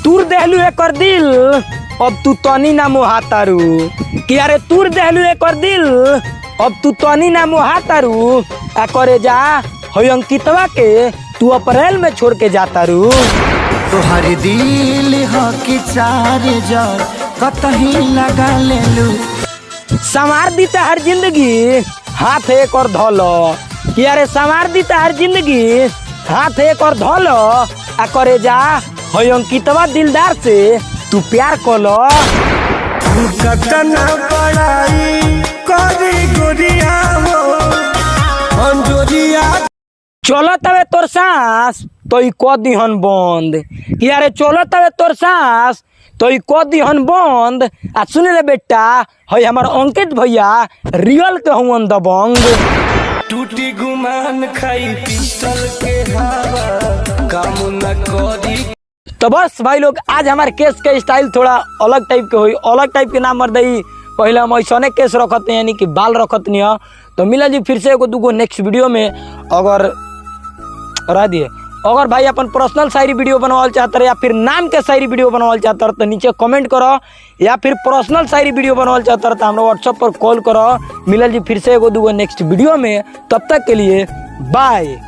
तूर देहलू एकर दिल अब तू तनी ना मोहातारू कि अरे तूर देहलू एकर दिल अब तू तनी ना मोहातारू आ करे जा हो अंकितवा के तू अप्रैल में छोड़ के जातारू। तोहर दिल हो कि चार जर कतही लगा लेलू संवार दी हर जिंदगी हाथ एक और धोलो कि अरे संवार दी हर जिंदगी हाथ एक और धोलो आ करे जा हो अंकितवा दिलदार से तू प्यार कोलो। कतना पढ़ाई करी गोरिया हो अंजोरिया चलो तवे तोर सांस तो ई को दिहन बंद कि अरे चलो तवे तोर सांस तो ई को दिहन बंद आ सुन रे बेटा है हमार अंकित भैया रियल के हुन दबंग। टूटी गुमान खाई पिस्टल के हवा काम न करी। तो बस भाई लोग आज हमारे केस के स्टाइल थोड़ा अलग टाइप के हुई, अलग टाइप के नाम मर दई पहले हम ऐसा केस रखते यानी कि बाल रखत नहीं। तो मिला जी फिर से एगो दूगो नेक्स्ट वीडियो में। अगर रह दिए अगर भाई अपन पर्सनल शायरी वीडियो बनवाल चाहते या फिर नाम के शायरी वीडियो बनवाल चाहते तो नीचे कमेंट करो, या फिर पर्सनल शायरी वीडियो बनवाल चाहते तो हमारे व्हाट्सएप पर कॉल करो। मिला जी फिर से एगो दूगो नेक्स्ट वीडियो में, तब तक के लिए बाय।